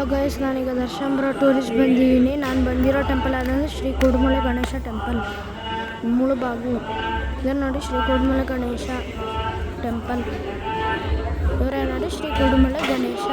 Hello guys, ನಾನೀಗ Darshan tourist ಬಂದಿದ್ದೀನಿ. ನಾನು ಬಂದಿರೋ ಟೆಂಪಲ್ ಅಂದರೆ ಶ್ರೀ ಕೂಡುಮಲೆ ಗಣೇಶ ಟೆಂಪಲ್, ಮುಳುಬಾಗಿಲು. ಇದನ್ನು ನೋಡಿ, ಶ್ರೀ ಕೂಡುಮಲೆ ಗಣೇಶ ಟೆಂಪಲ್. ಇವರೇ ನೋಡಿ, ಶ್ರೀ ಕೂಡುಮಲೆ ಗಣೇಶ.